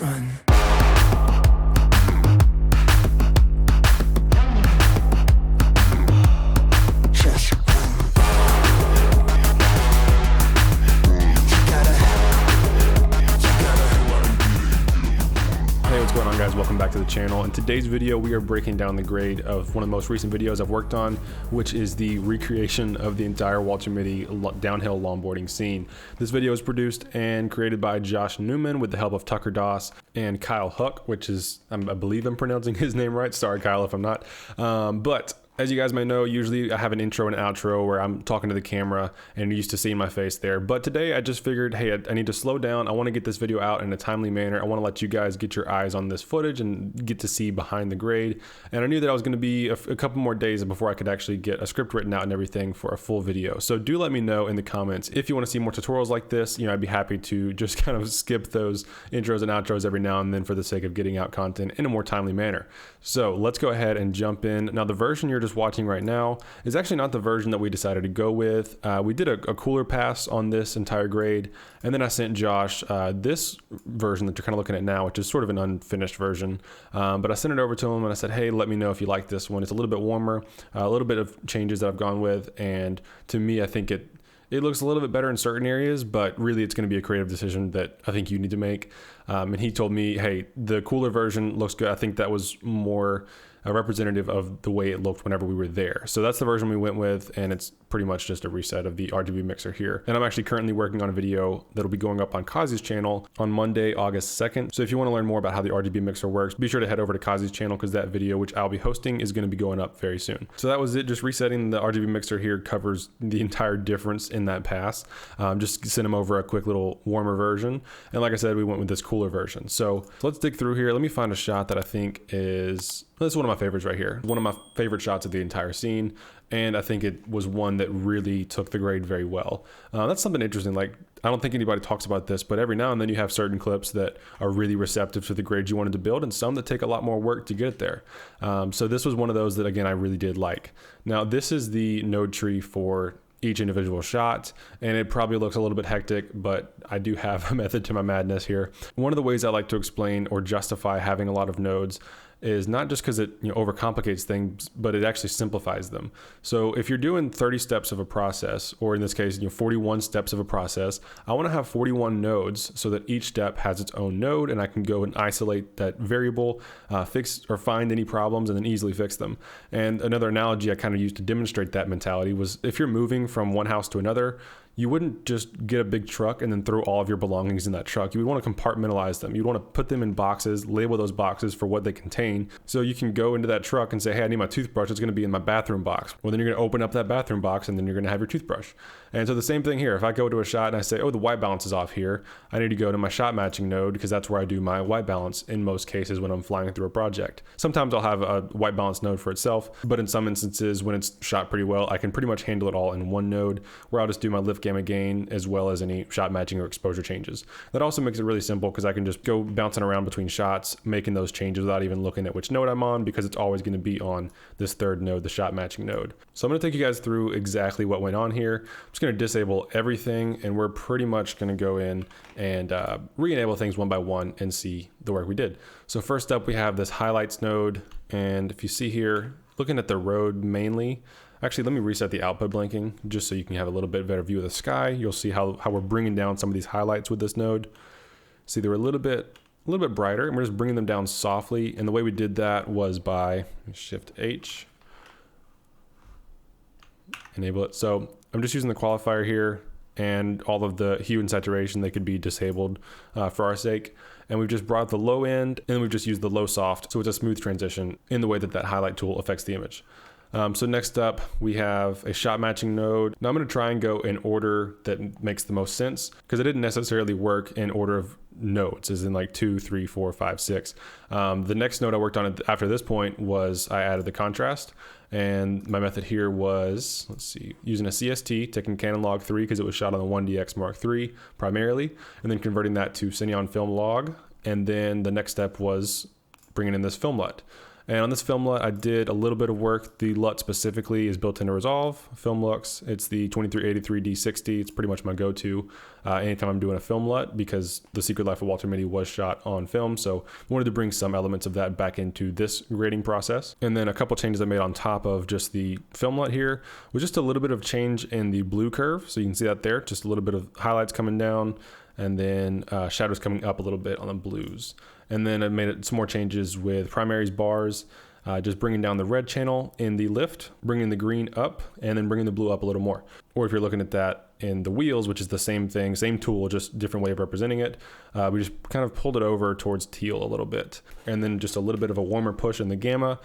Run. Just run. Hey, what's going on, guys? Welcome back to the channel. In today's video, we are breaking down the grade of one of the most recent videos I've worked on, which is the recreation of the entire Walter Mitty downhill longboarding scene. This video is produced and created by Josh Neuman with the help of Tucker Doss and Kyle Huck, which is, I believe I'm pronouncing his name right. Sorry, Kyle, if I'm not. But as you guys may know, usually I have an intro and outro where I'm talking to the camera and you're used to seeing my face there. But today I just figured, hey, I need to slow down. I want to get this video out in a timely manner. I want to let you guys get your eyes on this footage and get to see behind the grade. And I knew that I was going to be a couple more days before I could actually get a script written out and everything for a full video. So do let me know in the comments if you want to see more tutorials like this. I'd be happy to just kind of skip those intros and outros every now and then for the sake of getting out content in a more timely manner. So let's go ahead and jump in. Now, the version you're just watching right now is actually not the version that we decided to go with. We did a cooler pass on this entire grade, and then I sent Josh this version that you're kind of looking at now, which is sort of an unfinished version. But I sent it over to him and I said, hey, let me know if you like this one. It's a little bit warmer, a little bit of changes that I've gone with, and to me, I think it looks a little bit better in certain areas, but really it's going to be a creative decision that I think you need to make. And he told me, hey, the cooler version looks good. I think that was more representative of the way it looked whenever we were there. So that's the version we went with, and it's pretty much just a reset of the RGB mixer here. And I'm actually currently working on a video that'll be going up on Kazi's channel on Monday, August 2nd. So if you want to learn more about how the RGB mixer works, be sure to head over to Kazi's channel, because that video, which I'll be hosting, is going to be going up very soon. So that was it. Just resetting the RGB mixer here covers the entire difference in that pass. Just send him over a quick little warmer version. And like I said, we went with this cooler version. So let's dig through here. Let me find a shot that I think is... This is one of my favorites right here. One of my favorite shots of the entire scene. And I think it was one that really took the grade very well. That's something interesting. Like, I don't think anybody talks about this, but every now and then you have certain clips that are really receptive to the grade you wanted to build, and some that take a lot more work to get it there. So this was one of those that, again, I really did like. Now, this is the node tree for each individual shot, and it probably looks a little bit hectic, but I do have a method to my madness here. One of the ways I like to explain or justify having a lot of nodes is not just because it overcomplicates things, but it actually simplifies them. So if you're doing 30 steps of a process, or in this case 41 steps of a process, I want to have 41 nodes so that each step has its own node, and I can go and isolate that variable, fix or find any problems, and then easily fix them. And another analogy I kind of used to demonstrate that mentality was, if you're moving from one house to another, you wouldn't just get a big truck and then throw all of your belongings in that truck. You would want to compartmentalize them. You'd want to put them in boxes, label those boxes for what they contain, so you can go into that truck and say, hey, I need my toothbrush. It's going to be in my bathroom box. Well, then you're going to open up that bathroom box, and then you're going to have your toothbrush. And so the same thing here. If I go to a shot and I say, oh, the white balance is off here, I need to go to my shot matching node, because that's where I do my white balance in most cases when I'm flying through a project. Sometimes I'll have a white balance node for itself, but in some instances when it's shot pretty well, I can pretty much handle it all in one node, where I'll just do my lift gamma gain as well as any shot matching or exposure changes. That also makes it really simple, because I can just go bouncing around between shots, making those changes without even looking at which node I'm on, because it's always going to be on this third node, the shot matching node. So I'm going to take you guys through exactly what went on here. I'm just going to disable everything, and we're pretty much going to go in and re-enable things one by one and see the work we did. So first up, we have this highlights node, and if you see here, looking at the road mainly, actually, let me reset the output blinking just so you can have a little bit better view of the sky. You'll see how we're bringing down some of these highlights with this node. See, they're a little bit brighter, and we're just bringing them down softly. And the way we did that was by Shift H, enable it. So I'm just using the qualifier here, and all of the hue and saturation, they could be disabled for our sake. And we've just brought the low end, and we've just used the low soft, so it's a smooth transition in the way that highlight tool affects the image. So next up, we have a shot matching node. Now I'm going to try and go in order that makes the most sense, because it didn't necessarily work in order of nodes, as in like 2, 3, 4, 5, 6. The next node I worked on after this point was I added the contrast, and my method here was, let's see, using a CST, taking Canon log 3 because it was shot on the 1DX Mark III primarily, and then converting that to Cineon film log. And then the next step was bringing in this film LUT. And on this film LUT, I did a little bit of work. The LUT specifically is built into Resolve Film Lux. It's the 2383 D60. It's pretty much my go-to anytime I'm doing a film LUT, because The Secret Life of Walter Mitty was shot on film. So I wanted to bring some elements of that back into this grading process. And then a couple changes I made on top of just the film LUT here was just a little bit of change in the blue curve. So you can see that there, just a little bit of highlights coming down, and then shadows coming up a little bit on the blues. And then I made some more changes with primaries bars, just bringing down the red channel in the lift, bringing the green up, and then bringing the blue up a little more. Or if you're looking at that in the wheels, which is the same thing, same tool, just different way of representing it, we just kind of pulled it over towards teal a little bit. And then just a little bit of a warmer push in the gamma.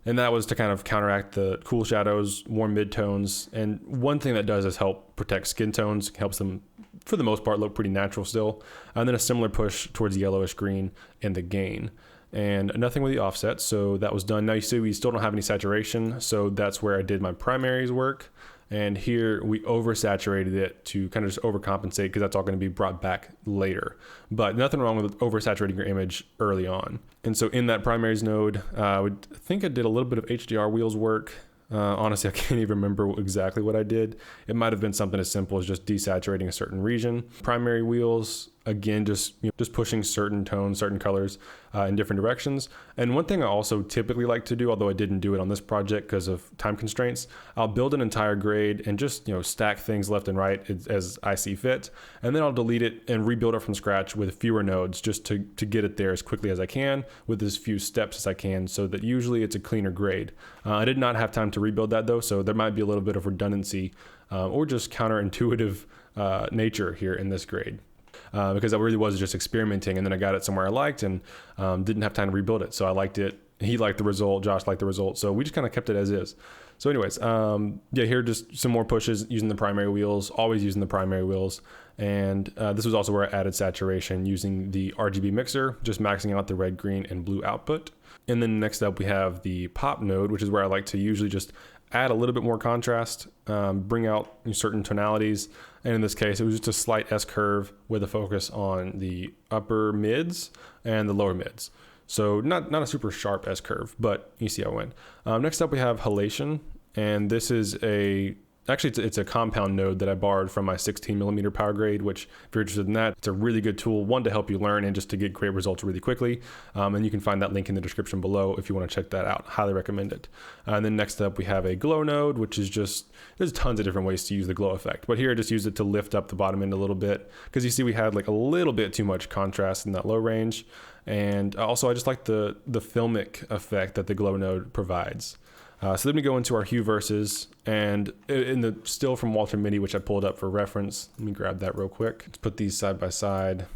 And that was to kind of counteract the cool shadows, warm midtones. And one thing that does is help protect skin tones, helps them, for the most part, look pretty natural still. And then a similar push towards yellowish green in the gain. And nothing with the offset, so that was done. Now you see we still don't have any saturation, so that's where I did my primaries work. And here we oversaturated it to kind of just overcompensate, because that's all going to be brought back later. But nothing wrong with oversaturating your image early on. And so in that primaries node, I think I did a little bit of HDR wheels work. Honestly, I can't even remember exactly what I did. It might have been something as simple as just desaturating a certain region. Primary wheels, again, just pushing certain tones, certain colors in different directions. And one thing I also typically like to do, although I didn't do it on this project because of time constraints, I'll build an entire grade and just stack things left and right as I see fit, and then I'll delete it and rebuild it from scratch with fewer nodes, just to get it there as quickly as I can with as few steps as I can, so that usually it's a cleaner grade. I did not have time to rebuild that though, so there might be a little bit of redundancy or just counterintuitive nature here in this grade. Because I really was just experimenting, and then I got it somewhere I liked, and didn't have time to rebuild it. So I liked it. He liked the result. Josh liked the result. So we just kind of kept it as is. So anyways, yeah, here just some more pushes using the primary wheels, always using the primary wheels. And this was also where I added saturation using the RGB mixer, just maxing out the red, green, and blue output. And then next up we have the pop node, which is where I like to usually just add a little bit more contrast, bring out certain tonalities. And in this case, it was just a slight S curve with a focus on the upper mids and the lower mids. So not a super sharp S curve, but you see how it went. Next up we have halation, and this is it's a compound node that I borrowed from my 16mm power grade, which if you're interested in that, it's a really good tool, one, to help you learn and just to get great results really quickly. And you can find that link in the description below if you want to check that out. Highly recommend it. And then next up we have a glow node, which is there's tons of different ways to use the glow effect, but here I just used it to lift up the bottom end a little bit, because you see we had like a little bit too much contrast in that low range. And also I just like the filmic effect that the glow node provides. So then we go into our hue versus, and in the still from Walter Mitty, which I pulled up for reference. Let me grab that real quick. Let's put these side by side.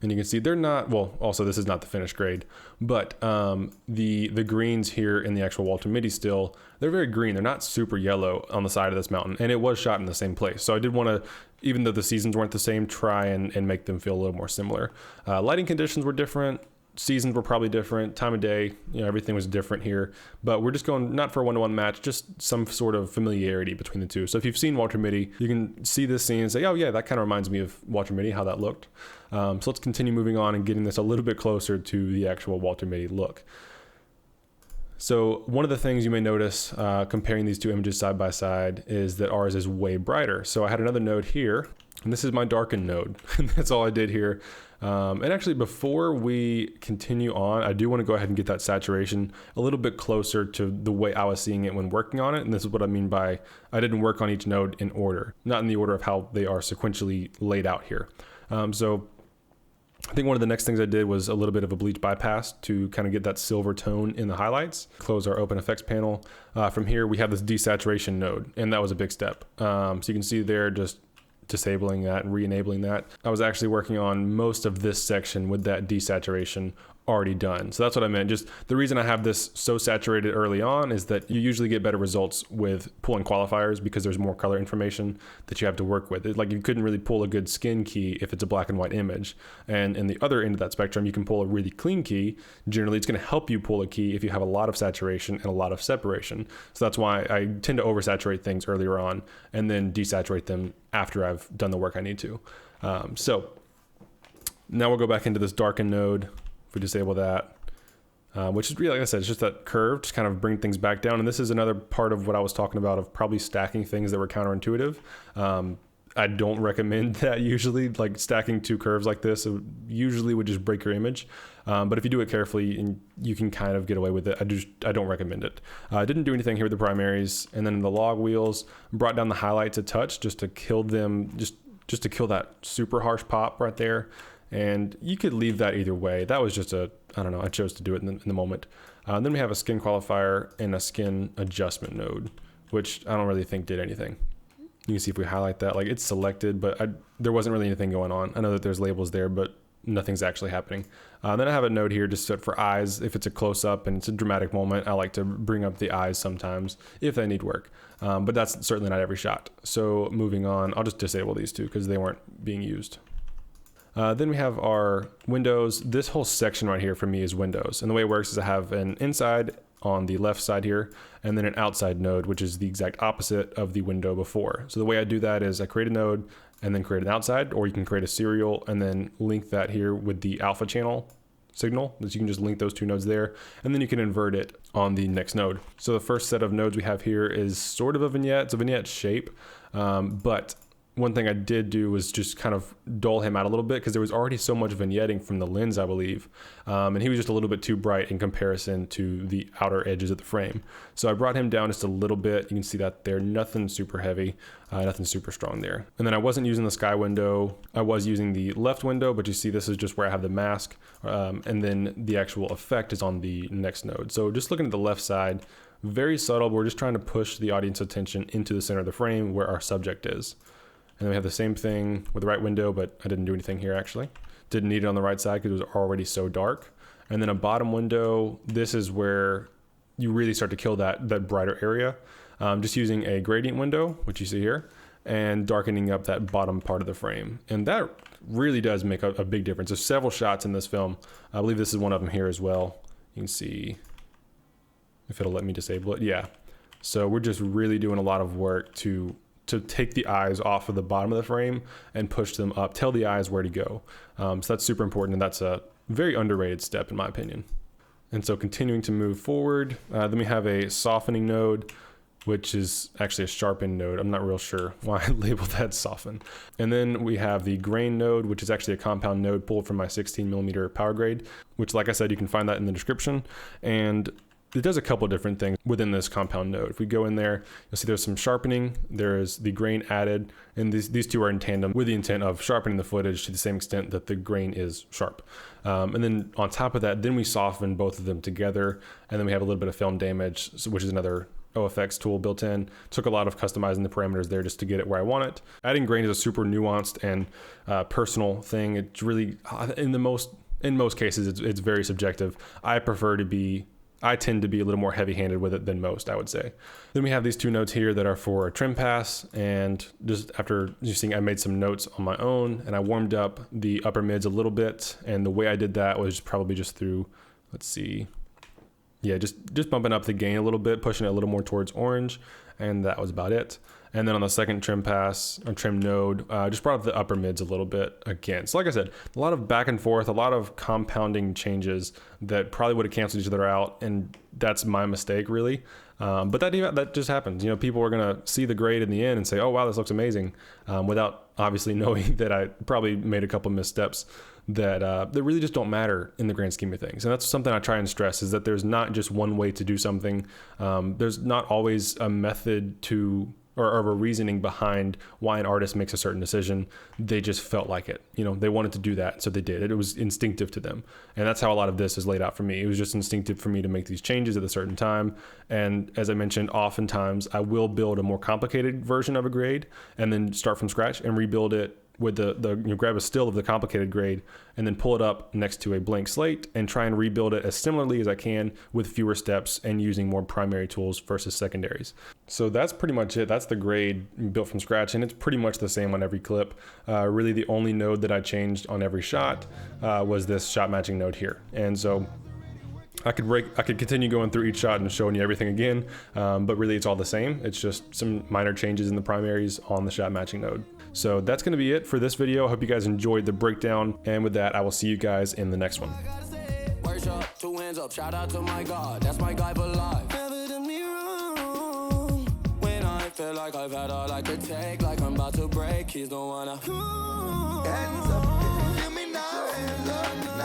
And you can see they're not, well, also this is not the finished grade, but the greens here in the actual Walter Mitty still, they're very green. They're not super yellow on the side of this mountain, and it was shot in the same place. So I did want to, even though the seasons weren't the same, try and make them feel a little more similar. Lighting conditions were different. Seasons were probably different, time of day, everything was different here, but we're just going not for a one-to-one match, just some sort of familiarity between the two. So if you've seen Walter Mitty, you can see this scene and say, oh yeah, that kind of reminds me of Walter Mitty, how that looked. So let's continue moving on and getting this a little bit closer to the actual Walter Mitty look. So one of the things you may notice comparing these two images side by side is that ours is way brighter. So I had another node here, and this is my darken node. That's all I did here. And actually, before we continue on, I do want to go ahead and get that saturation a little bit closer to the way I was seeing it when working on it. And this is what I mean by I didn't work on each node in order, not in the order of how they are sequentially laid out here. So I think one of the next things I did was a little bit of a bleach bypass to kind of get that silver tone in the highlights. Close our open effects panel. From here, we have this desaturation node, and that was a big step. So you can see there just disabling that and re-enabling that. I was actually working on most of this section with that desaturation already done. So that's what I meant. Just the reason I have this so saturated early on is that you usually get better results with pulling qualifiers because there's more color information that you have to work with. Like you couldn't really pull a good skin key if it's a black and white image. And in the other end of that spectrum, you can pull a really clean key. Generally, it's going to help you pull a key if you have a lot of saturation and a lot of separation. So that's why I tend to oversaturate things earlier on and then desaturate them after I've done the work I need to. So now we'll go back into this darken node. If we disable that, which is really, like I said, it's just that curve, just kind of bring things back down. And this is another part of what I was talking about of probably stacking things that were counterintuitive. I don't recommend that usually, like stacking two curves like this, it usually would just break your image. But if you do it carefully, and you can kind of get away with it. I don't recommend it. I didn't do anything here with the primaries. And then in the log wheels, brought down the highlights a touch just to kill them, just to kill that super harsh pop right there. And you could leave that either way. That was just I don't know, I chose to do it in the moment. Then we have a skin qualifier and a skin adjustment node, which I don't really think did anything. You can see if we highlight that, like it's selected, but there wasn't really anything going on. I know that there's labels there, but nothing's actually happening. Then I have a node here just set for eyes. If it's a close up and it's a dramatic moment, I like to bring up the eyes sometimes if they need work. But that's certainly not every shot. So moving on, I'll just disable these two because they weren't being used. Then we have our windows. This whole section right here for me is windows. And the way it works is I have an inside on the left side here, and then an outside node, which is the exact opposite of the window before. So the way I do that is I create a node and then create an outside, or you can create a serial and then link that here with the alpha channel signal. So you can just link those two nodes there, and then you can invert it on the next node. So the first set of nodes we have here is sort of a vignette. It's a vignette shape, but one thing I did do was just kind of dull him out a little bit because there was already so much vignetting from the lens, I believe. And he was just a little bit too bright in comparison to the outer edges of the frame. So I brought him down just a little bit. You can see that there, nothing super heavy, nothing super strong there. And then I wasn't using the sky window. I was using the left window, but you see this is just where I have the mask. And then the actual effect is on the next node. So just looking at the left side, very subtle. We're just trying to push the audience attention into the center of the frame where our subject is. And then we have the same thing with the right window, but I didn't do anything here actually. Didn't need it on the right side because it was already so dark. And then a bottom window, this is where you really start to kill that brighter area. Just using a gradient window, which you see here, and darkening up that bottom part of the frame. And that really does make a big difference. There's several shots in this film. I believe this is one of them here as well. You can see if it'll let me disable it. Yeah. So we're just really doing a lot of work to take the eyes off of the bottom of the frame and push them up, tell the eyes where to go. So that's super important, and that's a very underrated step in my opinion. And so continuing to move forward, then we have a softening node, which is actually a sharpen node. I'm not real sure why I labeled that soften. And then we have the grain node, which is actually a compound node pulled from my 16mm power grade, which, like I said, you can find that in the description. And it does a couple of different things within this compound node. If we go in there, you'll see there's some sharpening, there's the grain added, and these two are in tandem with the intent of sharpening the footage to the same extent that the grain is sharp. And then on top of that, then we soften both of them together, and then we have a little bit of film damage, which is another OFX tool built in. Took a lot of customizing the parameters there just to get it where I want it. Adding grain is a super nuanced and personal thing. It's really, in most cases, it's very subjective. I tend to be a little more heavy-handed with it than most, I would say. Then we have these two nodes here that are for a trim pass, and just after you seeing, I made some notes on my own, and I warmed up the upper mids a little bit, and the way I did that was probably just through, let's see, yeah, just bumping up the gain a little bit, pushing it a little more towards orange, and that was about it. And then on the second trim pass or trim node, just brought up the upper mids a little bit again. So like I said, a lot of back and forth, a lot of compounding changes that probably would have canceled each other out, and that's my mistake really. But that just happens. You know, people are gonna see the grade in the end and say, "Oh wow, this looks amazing," without obviously knowing that I probably made a couple missteps that really just don't matter in the grand scheme of things. And that's something I try and stress, is that there's not just one way to do something. There's not always a method to or a reasoning behind why an artist makes a certain decision. They just felt like it. You know, they wanted to do that, so they did it. It was instinctive to them. And that's how a lot of this is laid out for me. It was just instinctive for me to make these changes at a certain time. And as I mentioned, oftentimes I will build a more complicated version of a grade and then start from scratch and rebuild it with grab a still of the complicated grade and then pull it up next to a blank slate and try and rebuild it as similarly as I can with fewer steps and using more primary tools versus secondaries. So that's pretty much it. That's the grade built from scratch, and it's pretty much the same on every clip. Really the only node that I changed on every shot was this shot matching node here. And so I could continue going through each shot and showing you everything again, but really it's all the same. It's just some minor changes in the primaries on the shot matching node. So that's going to be it for this video. I hope you guys enjoyed the breakdown, and with that, I will see you guys in the next one. Worship, two hands up, shout out to my God, that's my guy for life. Never done me wrong. When I feel like I've had all I could take, like I'm about to break, he's the one I. Hands up, give me now. Hands up.